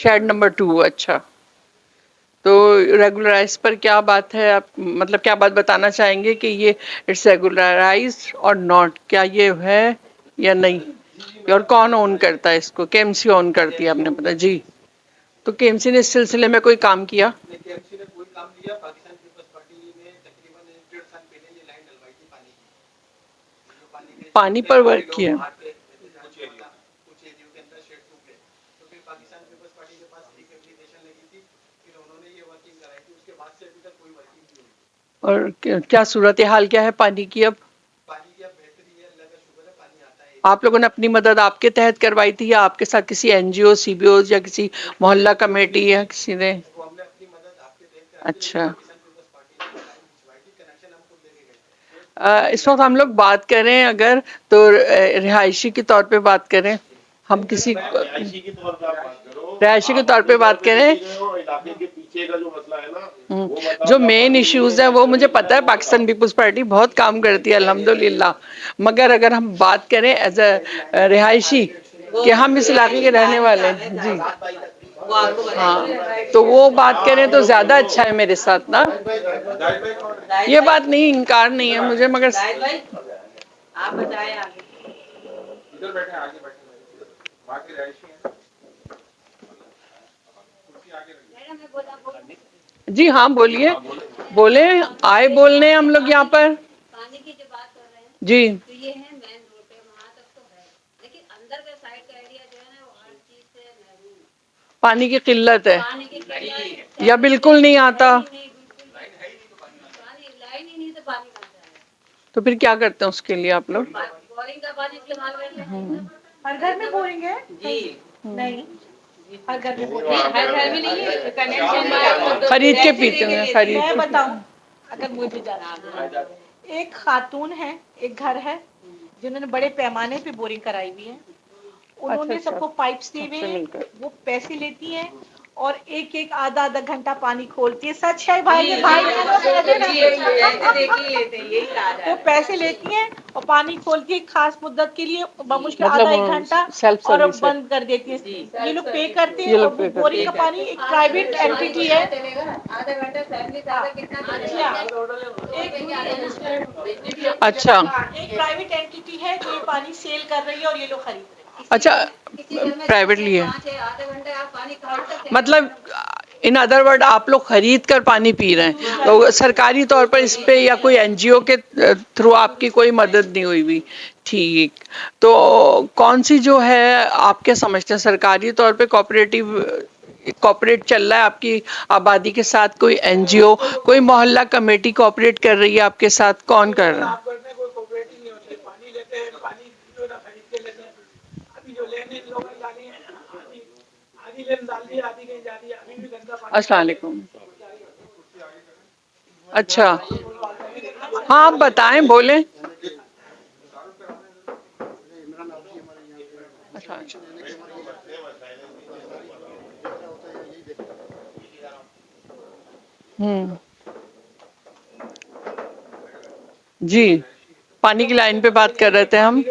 Shade number 2, अच्छा। तो regularise पर क्या बात है, आप मतलब क्या बात बताना चाहेंगे कि ये इट्स रेगुलराइज और नॉट, क्या ये है या नहीं, और कौन ओन करता है इसको? केएमसी ओन करती है, आपने पता जी। तो केएमसी ने इस सिलसिले में कोई काम किया? केएमसी ने कोई काम किया? पाकिस्तान पीपल्स पार्टी ने तकरीबन 1.5 साल पहले ये लाइन डलवाई थी पानी की, जो पानी पर वर्क किया? कुछ एरियो के अंदर शेड टूटे, तो फिर पाकिस्तान पीपल्स पार्टी के पास एक एप्लीकेशन लगी थी, फिर उन्होंने ये वर्किंग कराई थी। उसके बाद से अभी तक कोई वर्किंग नहीं हुई। और क्या सूरत हाल क्या है पानी की अब? पानी की अब बेहतरी है, अल्लाह का शुक्र है, पानी आता है। आप लोगों ने अपनी मदद आपके तहत करवाई थी या आपके साथ किसी एनजीओ, सीबीओ या किसी मोहल्ला कमेटी या किसी ने? वो हमने अपनी मदद आपके तहत कराई थी, अच्छा। पाकिस्तान पीपल्स पार्टी ने लाइन खिंचवाई थी, कनेक्शन हम खुद लेके गए थे। इस वक्त हम लोग बात करें अगर तो रिहायशी के तौर पे बात करें, हम किसी रिहायशी के तौर पे आप बात करो, रिहायशी के तौर पे बात करें। इलाके के पीछे का जो मसला है ना, वो बताओ। जो मेन इश्यूज है वो मुझे पता है, पाकिस्तान पीपल्स पार्टी बहुत काम करती है अल्हम्दुलिल्लाह, मगर अगर हम बात करें एज अ रिहायशी कि हम इस इलाके के रहने वाले हैं जी, हाँ, तो वो बात करें तो ज्यादा अच्छा है मेरे साथ ना। ये बात नहीं, इनकार नहीं है मुझे, मगर आप बताएं आगे। इधर बैठे, आगे बैठे, बाकी रहायशी हैं, कुर्सी आगे रखिए। जी हाँ, बोलिए, बोले, आए बोलने हम लोग यहाँ पर। पानी की जो बात कर रहे हैं जी, तो ये है मेन रोड पे, वहाँ तक तो है, लेकिन अंदर का साइड का एरिया जो है ना वो हर चीज से महरूम है। पानी की किल्लत है पानी की किल्लत या बिल्कुल नहीं आता? लाइन ही नहीं तो पानी कहाँ से आएगा? तो फिर क्या करते हैं उसके लिए आप लोग? बोरिंग का पानी इस्तेमाल करते हैं। हर घर में बोरिंग है जी नहीं, हर घर में बोरिंग नहीं, हर घर में नहीं है, कनेक्शन खरीद के पीते हैं, खरीद मैं के। बताऊं, अगर मुझे जाना, एक खातून है, एक घर है जिन्होंने बड़े पैमाने पे बोरिंग कराई हुई है, उन्होंने अच्छा, सबको पाइप्स दिए हुए सबसे हैं, मिलकर। वो पैसे लेती हैं और एक एक आधा आधा घंटा पानी खोलती है। सच है भाई, भाई वो पैसे लेती हैं और पानी खोलती है खास मुद्दत के लिए, बमुश्किल मतलब आधा एक घंटा, सेल्फ और सर्विस है। बंद कर देती है। ये लोग पे करते हैं ये और लोग वो पे करते बोरिंग का पानी एक प्राइवेट एंटिटी है। आधा घंटा फैमिली कितना अच्छा, एक प्राइवेट एंटिटी है जो ये पानी सेल कर रही है और ये लोग खरीद रहे हैं। अच्छा, प्राइवेटली है, आधे घंटे आप पानी खरीद सकते हैं। मतलब इन अदर वर्ड आप लोग खरीद कर पानी पी रहे हैं, तो सरकारी तौर पर इस पे या कोई एनजीओ के थ्रू आपकी कोई मदद नहीं हुई हुई? ठीक, तो कौन सी जो है आप क्या समझते हैं, सरकारी तौर पे कॉपरेट चल रहा है आपकी आबादी के साथ, कोई एनजीओ, कोई मोहल्ला कमेटी कॉपरेट कर रही है आपके साथ, कौन कर रहा है? पानी लेते हैं, पानी जो ना खरीद के लेते हैं। अभी जो लेने लोग डाली हैं, आधी लेन डाल दी, आधी कहीं जा रही है, अभी भी गंदा पानी। अस्सलाम वालेकुम। अच्छा, हाँ आप बताएं, बोलें। अच्छा, अच्छा। जी, पानी की लाइन पे बात कर रहे थे हम।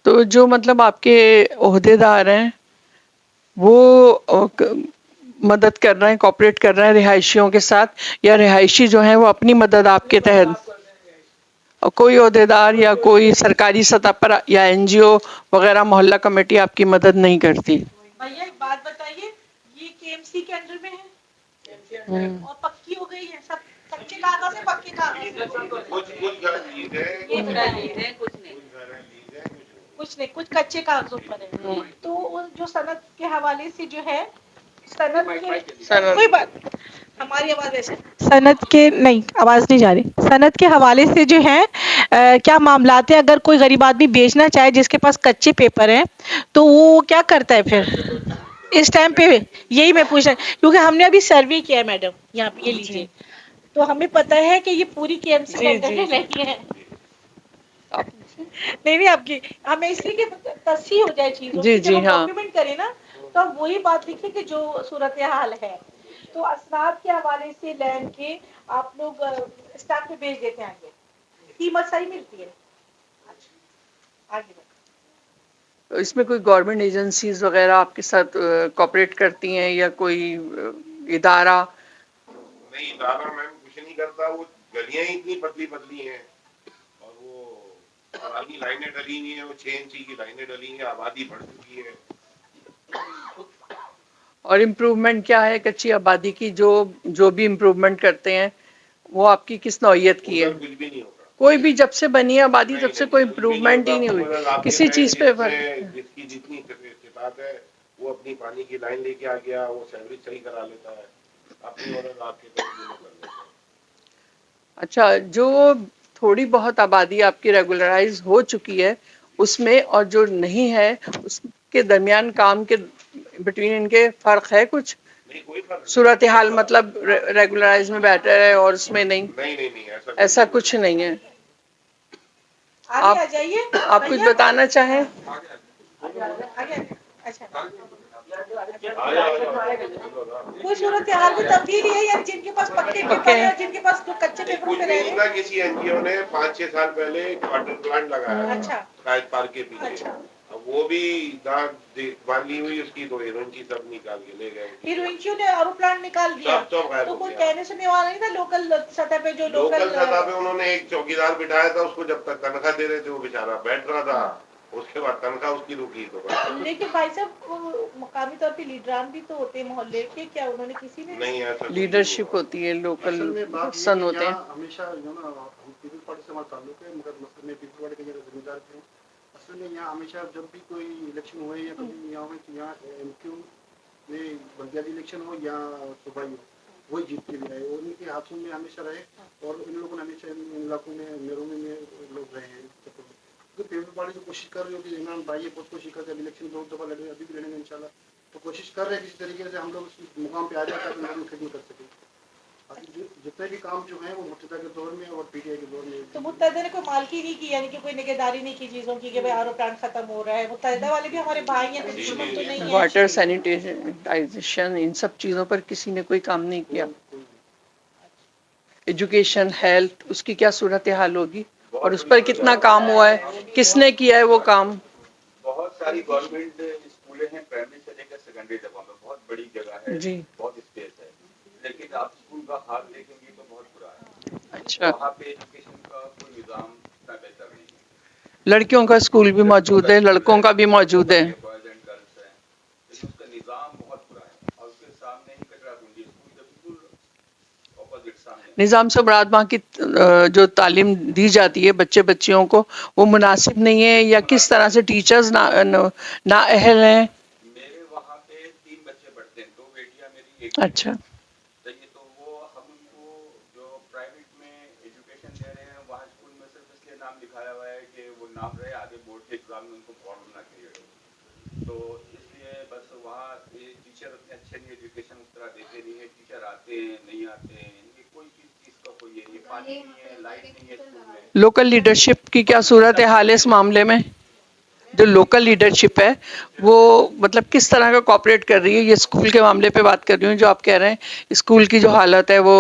तो जो मतलब आपके ओहदेदार हैं वो मदद कर रहे हैं, कॉपरेट कर रहे हैं रिहायशियों के साथ, या रिहायशी जो है वो अपनी मदद आपके तहत, और कोई ओहदेदार या कोई सरकारी सतह पर या एनजीओ वगैरह मोहल्ला कमेटी आपकी मदद नहीं करती? भैया एक बात बताइए, ये केएमसी के अंडर में है और पक्की हो गई है, सब कच्चे कागज है, पक्के कागज है। कुछ घर लीज है, कुछ नहीं, कुछ कच्चे कागजों पर है। तो जो सनद के हवाले से जो है, सनद के कोई बात, हमारी आवाज ऐसे, सनद के नहीं, आवाज नहीं जा रही, सनद के हवाले से जो है क्या मामलात है, अगर कोई गरीब आदमी बेचना चाहे जिसके पास कच्चे पेपर हैं तो वो क्या करता है फिर इस टाइम पे? यही मैं पूछ रहा, क्योंकि हमने अभी सर्वे किया है मैडम, यहाँ पे ये लीजिए, तो हमें पता है कि ये पूरी केएमसी के अंदर में नहीं है। नहीं आपकी, हमें इसलिए कि तस्हीह हो जाए चीजों जी की, जब जी हम हाँ, डॉक्यूमेंट करें ना तो हम वही बात लिखें कि जो सूरत हाल है। तो असनाद के हवाले से लैंड के आप लोग स्टाफ पे भेज देते हैं आगे, कीमत सही मिलती है? आगे बढ़े। तो इसमें कोई गवर्नमेंट एजेंसीज वगैरह आपके साथ कोऑपरेट करती हैं या कोई इदारा? नहीं, इदारा मैम कुछ नहीं करता, वो गलियां ही इतनी पतली पतली हैं और वो पुरानी लाइनें डली हुई हैं, वो 6 इंची की लाइनें डली हैं, आबादी बढ़ चुकी है। और इम्प्रूवमेंट क्या है कच्ची आबादी की? जो जो भी इम्प्रूवमेंट करते हैं वो आपकी किस नौइयत की है? उधर कुछ भी नहीं होगा। कोई भी जब से बनी है आबादी तब से कोई कुछ भी नहीं इम्प्रूवमेंट ही नहीं होगा। उधर हुई आपके किसी हैं, चीज पे जिसकी जितनी किताब है वो अपनी पानी की लाइन लेके आ गया, वो सैलरी सही करा लेता है, अपनी ऑर्डर आपके कर लेता है। अच्छा, जो थोड़ी बहुत आबादी आपकी रेगुलराइज हो चुकी है उसमें और जो नहीं है उसके दरमियान काम के बिटवीन इनके फर्क है कुछ? नहीं, कोई फर्क नहीं। सूरत हाल मतलब रेगुलराइज में बेटर है और उसमें नहीं? नहीं, ऐसा कुछ नहीं है। आगे आप आ जाइए। आप कुछ भैया, बताना चाहें? आगे अच्छा आ जाओ। कोई सूरत हाल में तब्दीली है या जिनके पास पक्के पेपर है और जिनके पास जो कच्चे पेपरों कुछ पे भी रह नहीं रहे था, हैं? किसी एनजीओ ने 5-6 साल पहले एक वाटर प्लांट लगाया अच्छा कायद पार्क के पीछे। अच्छा। अब वो भी दाग देखभाल नहीं हुई उसकी, तो हीरोइन सब निकाल के ले गए। हीरोइंचियों ने आरो प्लांट निकाल दिया सब गायब तो हो कोई गया। कहने सुनने वाला नहीं था लोकल सतह पे जो लोकल सतह लोकल पे उन्होंने एक चौकीदार बिठाया था, उसको जब तक तनख्वाह दे रहे थे वो बेचारा बैठ रहा था, उसके बाद तनख्वाह उसकी रुकी तो बस। लेकिन भाई साहब वो मुकामी तौर पे लीडरान भी तो होते हैं मोहल्ले के, क्या उन्होंने किसी ने नहीं ऐसा कुछ नहीं लीडरशिप हुआ। होती है, लोकल असल में बात ये पर्सन है कि होते हैं। यहाँ हमेशा जो ना हम पीपल पार्टी से हमारा ताल्लुक है, मगर मसल में पीपल पार्टी के जगह जिम्मेदार थे। असल में यहाँ हमेशा जब भी कोई इलेक्शन हुए या कभी यहाँ हुए तो यहाँ एमक्यू में बल्दियाती इलेक्शन हो या सुबाई हो, वही जीत के भी रहे और उनके हाथों में हमेशा रहे। और इन लोगों ने हमेशा इन इलाकों में मेरों में लोग रहे हैं। तो पीपल पार्टी जो कोशिश कर रही होगी, इमरान भाई ये बहुत कोशिश करते हैं, इलेक्शन 2 दफा लड़े, अभी भी लड़ेंगे इंशाल्लाह। तो कोशिश कर रहे हैं किसी तरीके से हम लोग उस मुकाम पे आ जाए ताकि लोगों की खिदमत कर सकें। जितने भी काम जो है वो मुर्तजा के दौर में और पीटीआई के दौर में। तो मुत्तहिदा ने कोई मालकी नहीं की, यानी कि कोई निगहदारी नहीं की चीजों की कि भाई आरो प्लांट खत्म हो रहा है। मुत्तहिदा वाले भी हमारे भाई हैं, कोई दुश्मन तो नहीं है। वाटर सैनिटाइजेशन इन सब चीजों पर किसी ने कोई काम नहीं किया। एजुकेशन, हेल्थ, उसकी क्या सूरत हाल होगी और उस पर कितना काम हुआ है, किसने किया है वो काम? बहुत सारी गवर्नमेंट स्कूलें हैं, प्राइमरी से लेकर सेकेंडरी तक में, बहुत बड़ी जगह है जी। बहुत स्पेस है, लेकिन आप स्कूल का हाल देखेंगे तो बहुत बुरा है। अच्छा, वहाँ पे एजुकेशन का कोई निज़ाम इतना बेहतर नहीं है। लड़कियों का स्कूल भी मौजूद है, लड़कों का भी मौजूद है। बॉयज एंड गर्ल्स है, लेकिन उसका निज़ाम बहुत बुरा है और उसके सामने ही कचरा कुंडी स्कूल के बिल्कुल ऑपोजिट सामने। निज़ाम से मुराद वहाँ की जो तालीम दी जाती है बच्चे बच्चियों को वो मुनासिब नहीं है या किस तरह से टीचर्स ना अहल हैं? मेरे वहाँ पे 3 बच्चे पढ़ते हैं, 2 बेटियाँ मेरी, एक अच्छा, चाहिए। तो वो हम उनको जो प्राइवेट में एजुकेशन दे रहे हैं वहाँ स्कूल में सिर्फ इसलिए नाम लिखाया हुआ है कि वो नाम रहे, आगे बोर्ड के एग्जाम में उनको प्रॉब्लम ना क्रिएट हो। तो इसलिए बस वहाँ टीचर उतने अच्छे नहीं, एजुकेशन उस तरह देते नहीं है। टीचर आते हैं नहीं आते हैं, इनकी कोई चीज़ का कोई ये नहीं, पानी नहीं है, लाइट नहीं है स्कूल में। लोकल लीडरशिप की क्या सूरत हाल है इस मामले में? जो लोकल लीडरशिप है वो मतलब किस तरह का कॉपरेट कर रही है? ये स्कूल के मामले पे बात कर रही हूँ, जो आप कह रहे हैं स्कूल की जो हालत है वो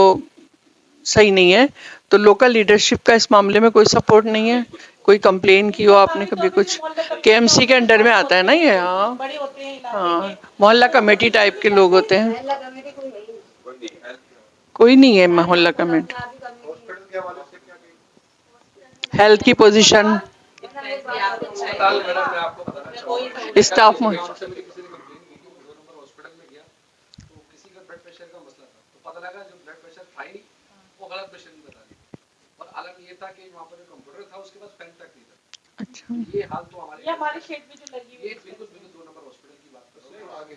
सही नहीं है, तो लोकल लीडरशिप का इस मामले में कोई सपोर्ट नहीं है? कोई कंप्लेन की हो आपने कभी कुछ? केएमसी के अंडर में आता है ना ये? हाँ बड़े होते हैं इलाके हाँ, के। मोहल्ला कमेटी टाइप के लोग होते हैं। महिला कमेटी कोई है ही नहीं। कोई नहीं है। कोई नहीं है मोहल्ला कमेटी। हॉस्पिटल के हवाले से क्या कहेंगे? हेल्थ की पोजीशन, अस्पताल मैडम मैं आपको बताना चाहूँगा, स्टाफ में गांव से मेरी किसी ने कंप्लेन की कि 2 नंबर हॉस्पिटल में गया तो किसी का ब्लड प्रेशर का मसला था, तो पता लगा जो ब्लड प्रेशर था ही वो गलत पेशेंट बता दिया। और अलग ये था कि वहाँ पर जो कंप्यूटर था उसके पास पेन तक नहीं था। अच्छा, ये हाल तो ये हमारे क्षेत्र में जो लगी हुई ये बिल्कुल 2 नंबर हॉस्पिटल की बात कर रहे हैं, आगे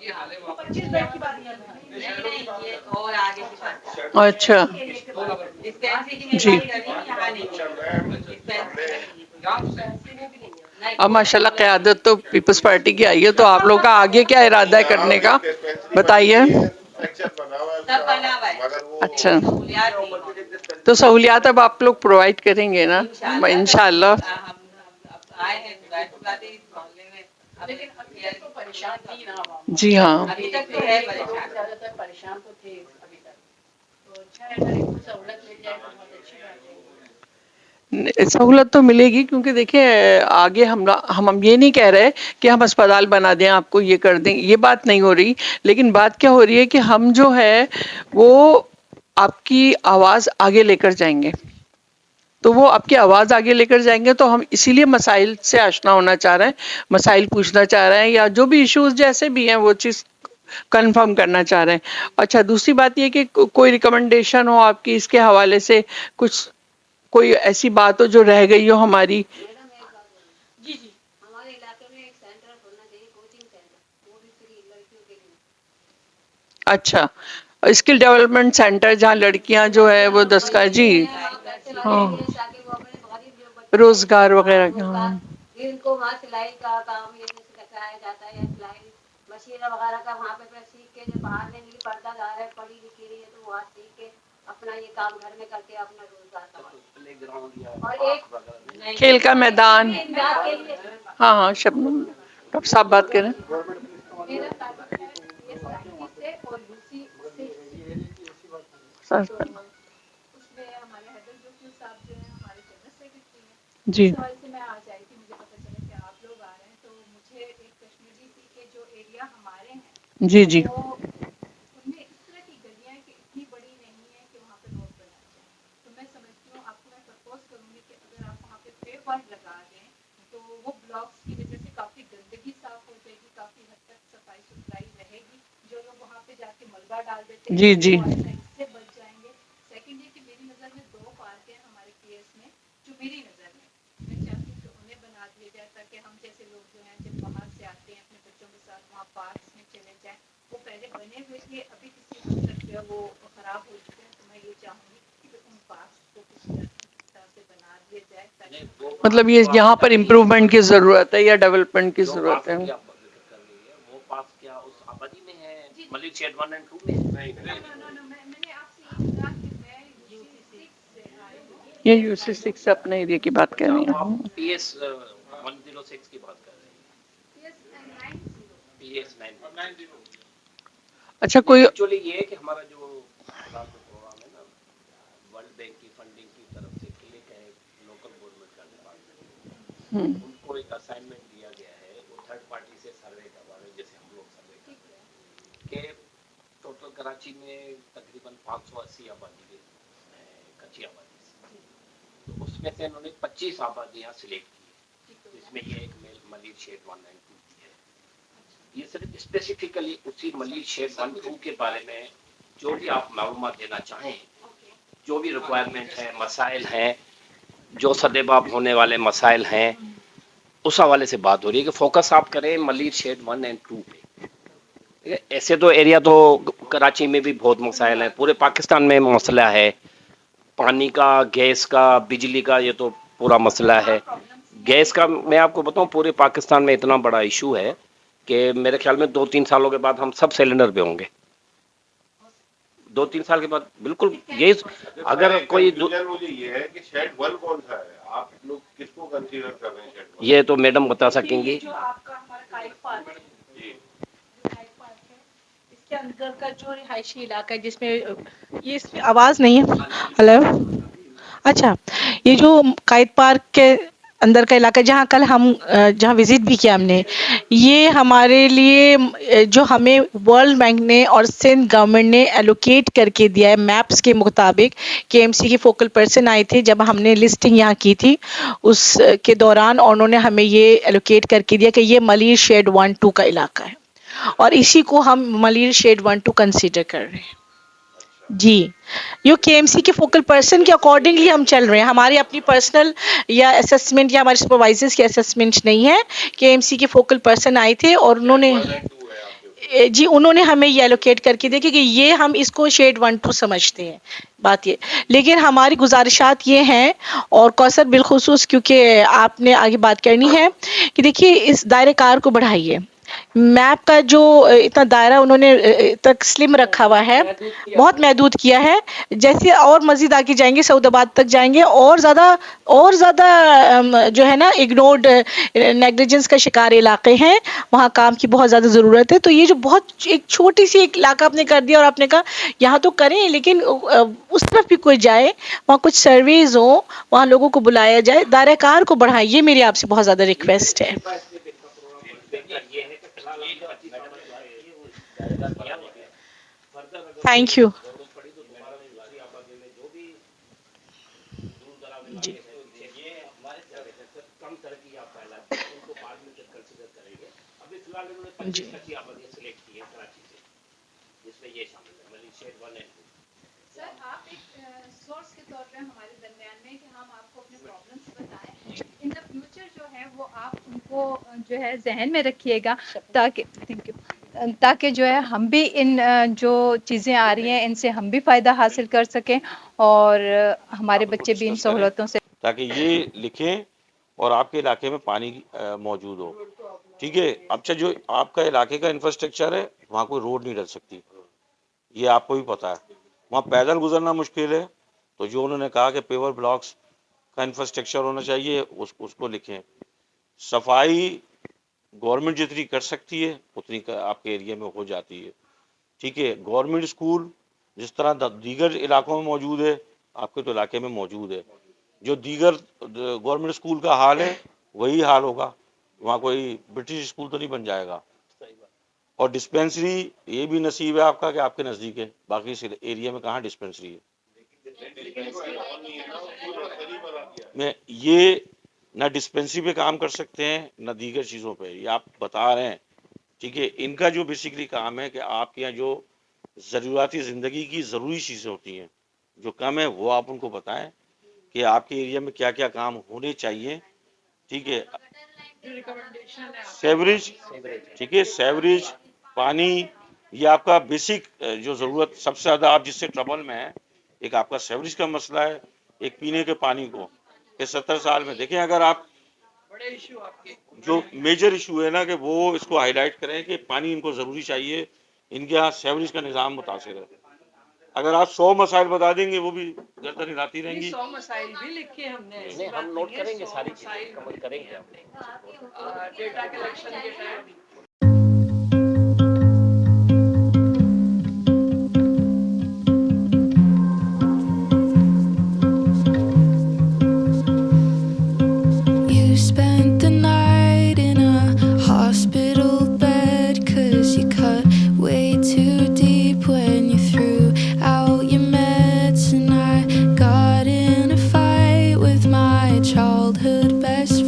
ये हाल है वहाँ पर। 25 बेड की बात कर नहीं, ये और आगे की बात। अच्छा 2 नंबर डिस्पेंसरी की जी। बात कर रही हूँ, यहाँ नहीं है। डिस्पेंसरी गाँव से नहीं। अब माशाल्लाह क़यादत तो पीपल्स पार्टी की आई है, तो आप लोग का आगे क्या इरादा है करने का, बताइए। स्ट्रक्चर बना हुआ है सब बना हुआ है। मगर वो अच्छा, सहूलियात नहीं। तो सहूलियात अब आप लोग प्रोवाइड करेंगे ना इंशाल्लाह? हम आए हैं गायत्री मोहल्ले में, लेकिन अभी तक तो परेशान थी ना आवाम। जी हाँ, अभी तक तो है परेशान। ज्यादातर परेशान तो थे अभी तक, तो अच्छा है अगर इनको सहूलत मिल जाए तो बहुत अच्छी बात है। सहूलत तो मिलेगी, क्योंकि देखिए आगे हम ये नहीं कह रहे कि हम अस्पताल बना दें, आपको ये कर दें, ये बात नहीं हो रही। लेकिन बात क्या हो रही है कि हम जो है वो आपकी आवाज आगे लेकर जाएंगे। तो वो आपकी आवाज आगे लेकर जाएंगे, तो हम इसीलिए मसाइल से आशना होना चाह रहे हैं, मसाइल पूछना चाह रहे हैं, या जो भी इश्यूज जैसे भी हैं वो चीज कंफर्म करना चाह रहे हैं। अच्छा, दूसरी बात ये कि कोई रिकमेंडेशन हो आपकी इसके हवाले से, कुछ कोई ऐसी बात हो जो रह गई हो हमारी। मैडम एक बात बोलूं, जी जी हमारे इलाके में एक सेंटर खोलना चाहिए, कोचिंग सेंटर, वो भी फ्री लड़कियों के लिए। अच्छा, स्किल डेवलपमेंट सेंटर जहाँ लड़कियां जो है वो 10 का जी वहाँ पैसे हाँ लगेंगे ताकि वो अपने गरीब जो बच्चे रोजगार वगैरह का रोजगार, हाँ। फिर इनको वहाँ सिलाई का काम ये सिखाया जाता है, या सिलाई मशीन वगैरह का वहाँ पे सीख के जो बाहर नहीं निकली, पर्दादार है, पढ़ी लिखी रही है, तो वहाँ सीख के अपना ये काम घर में करके अपना रोजगार कमाए। और एक खेल का मैदान, रात के लिए हाँ हाँ शबनम कब साहब बात करें। मेरा ताल्लुक है PSIT से और UC से। सर, उसमें हमारे हैदर जोशी साहब जो है हमारे जनरल सेक्रेटरी हैं। जी इस हवाले से मैं आज आई थी, मुझे पता चला कि आप लोग आ रहे हैं, तो मुझे एक कश्मीरी थी कि जो एरिया हमारे हैं जी जी वो उनमें इस तरह की गलियां हैं कि इतनी बड़ी नहीं है कि वहाँ पे रोड बनाया जाए। तो मैं समझती हूँ, आपको मैं प्रपोज करूँगी कि अगर आप वहाँ पे पेवर लगा दें तो वो ब्लॉक्स की वजह से काफ़ी गंदगी साफ हो जाएगी, काफ़ी हद तक सफाई सुथराई रहेगी। जो लोग वहाँ पे जाके मलबा डाल देते हैं जी जी वो आइंदा इससे बच जाएंगे। सेकंड ये कि मेरी नज़र में 2 पार्क हैं हमारे केएस में, जो मेरी नज़र में मैं चाहती हूँ कि उन्हें बना दिया जाए, ताकि हम जैसे लोग जो हैं जब बाहर से आते हैं अपने बच्चों के साथ वहाँ पार्क्स में चले जाएं। वो पहले बने हुए थे, अभी किसी हद तक जो है वो खराब हो चुके हैं, तो मैं ये चाहूँगी कि उन पार्क्स को किसी तरह से बना दिया जाए, ताकि मतलब ये यहाँ पर इम्प्रूवमेंट की जरूरत है या डेवलपमेंट की जरूरत है। वो पास क्या उस आबादी में है, मलिक शेड 1 एंड 2 में? नहीं मैंने आपसे ये कहा कि मैं UC6 से आई हूँ। ये UC6 से अपने एरिया की बात कर रही हूँ। PS 106 की बात कर रहे हैं। PS 90। अच्छा, कोई एक्चुअली ये है कि हमारा जो प्रोग्राम है ना, वर्ल्ड बैंक की फंडिंग की तरफ से क्लिक है, लोकल गवर्नमेंट का डिपार्टमेंट, उनको एक असाइनमेंट दिया गया है, वो थर्ड पार्टी से सर्वे करवा रहे हैं, जैसे हम लोग सर्वे करते हैं कि टोटल कराची में तकरीबन 580 आबादी है कच्ची आबादी से, तो उसमें से इन्होंने 25 आबादियाँ सिलेक्ट की, जिसमें ये एक मलिक शेड 1 एंड 2 की है। ये सिर्फ स्पेसिफिकली उसी मलिक शेड 1 2 के बारे में जो भी आप मालूमात देना चाहें, जो भी रिक्वायरमेंट है, मसाइल हैं, जो सदेबाब होने वाले मसाइल हैं, उस हवाले से बात हो रही है कि फोकस आप करें मलिक शेड 1 एंड 2 पे। ठीक है, ऐसे तो एरिया तो कराची में भी बहुत मसाइल है, पूरे पाकिस्तान में मसला है, पानी का, गैस का, बिजली का, ये तो पूरा मसला है। गैस का मैं आपको बताऊं, पूरे पाकिस्तान में इतना बड़ा इशू है कि मेरे ख्याल में 2-3 सालों के बाद हम सब सिलेंडर पे होंगे। 2-3 साल के बाद बिल्कुल ये, अगर कोई कंफ्यूजन मुझे ये है कि शेड 1 कौन सा है, आप लोग किसको कंसीडर कर रहे हैं शेड 1? ये तो मैडम बता सकेंगी। जो आपका हमारा काइट पार्क है, जो काइट पार्क है, इसके अंदर का जो रिहायशी इलाका है, जिसमें ये इसमें आवाज नहीं है। हेलो, अच्छा, ये जो काइट पार्क के अंदर का इलाका, जहाँ कल हम जहाँ विजिट भी किया हमने, ये हमारे लिए जो हमें वर्ल्ड बैंक ने और सिंध गवर्नमेंट ने एलोकेट करके दिया है मैप्स के मुताबिक। KMC के फोकल पर्सन आए थे जब हमने लिस्टिंग यहाँ की थी उस के दौरान, और उन्होंने हमें ये एलोकेट करके दिया कि ये मलिर शेड 1-2 का इलाका है, और इसी को हम मलिर शेड 1-2 कंसीडर कर रहे हैं। जी, ये KMC के फोकल पर्सन के अकॉर्डिंगली हम चल रहे हैं, हमारी अपनी पर्सनल या असेसमेंट या हमारे सुपरवाइजर्स की असेसमेंट नहीं है। KMC के फोकल पर्सन आए थे और उन्होंने जी उन्होंने हमें ये एलोकेट करके दिया कि ये हम इसको शेड 1-2 समझते हैं। बात ये, लेकिन हमारी गुजारिशात ये हैं, और कौसर बिलखुसूस क्योंकि आपने आगे बात करनी है, कि देखिए इस दायरे कार को बढ़ाइए। मैप का जो इतना दायरा उन्होंने तक स्लिम रखा हुआ है, बहुत महदूद किया है। जैसे और मजीद आगे जाएंगे, सऊदाबाद तक जाएंगे, और ज़्यादा जो है ना इग्नोर्ड नेग्लिजेंस का शिकार इलाके हैं, वहाँ काम की बहुत ज़्यादा ज़रूरत है। तो ये जो बहुत एक छोटी सी एक इलाका आपने कर दिया और आपने कहा यहाँ तो करें, लेकिन उस तरफ भी कोई जाए, वहाँ कुछ सर्वेज हो, वहाँ लोगों को बुलाया जाए, दायरा कार को बढ़ाएं, ये मेरी आपसे बहुत ज़्यादा रिक्वेस्ट है। Thank you. जी सर, आप एक सोर्स के तौर पे हमारे दरमियान में कि हम आपको अपने प्रॉब्लम्स बताएं, इन द फ्यूचर जो है वो आप उनको जो है जहन में रखिएगा, ताकि जो है हम भी इन जो चीज़ें आ रही हैं इनसे हम भी फ़ायदा हासिल कर सकें और हमारे बच्चे भी इन सहूलतों से, ताकि ये लिखें और आपके इलाके में पानी मौजूद हो। ठीक है, अच्छा जो आपका इलाके का इंफ्रास्ट्रक्चर है, वहाँ कोई रोड नहीं डल सकती, ये आपको भी पता है। वहाँ पैदल गुजरना मुश्किल है, तो जो उन्होंने कहा कि पेवर ब्लॉक्स का इंफ्रास्ट्रक्चर होना चाहिए, उसको लिखें। सफाई गवर्नमेंट जितनी कर सकती है उतनी आपके एरिया में हो जाती है। ठीक है, गवर्नमेंट स्कूल जिस तरह दीगर इलाकों में मौजूद है, आपके तो इलाके में मौजूद है। जो दीगर गवर्नमेंट स्कूल का हाल है वही हाल होगा, वहाँ कोई ब्रिटिश स्कूल तो नहीं बन जाएगा। और डिस्पेंसरी ये भी नसीब है आपका कि आपके नज़दीक है, बाकी इस एरिया में कहाँ डिस्पेंसरी है। में ये ना डिस्पेंसरी पे काम कर सकते हैं ना दीगर चीज़ों पे, ये आप बता रहे हैं। ठीक है, इनका जो बेसिकली काम है कि आपके यहाँ जो ज़रूराती ज़िंदगी की ज़रूरी चीज़ें होती हैं, जो कम है वो आप उनको बताएं कि आपके एरिया में क्या क्या काम होने चाहिए। ठीक है, सेवरेज, ठीक है, सेवरेज, पानी, ये आपका बेसिक जो ज़रूरत सबसे ज़्यादा आप जिससे ट्रबल में है, एक आपका सेवरेज का मसला है, एक पीने के पानी को कि 70 साल में देखें, अगर आप बड़े इशू आपके जो मेजर इशू है ना कि वो इसको हाईलाइट करें कि पानी इनको ज़रूरी चाहिए, इनके यहाँ सेवरेज का निज़ाम मुतासिर है। अगर आप 100 मसाइल बता देंगे वो भी गर्दन हिलाती रहेंगी। 100 मसाइल भी लिखे हमने, नहीं, हम नोट करेंगे, सारी चीजें कवर करेंगे हमने डेटा कलेक्शन के time. You spent the night in a hospital bed 'cause you cut way too deep when you threw out your meds, and I got in a fight with my childhood best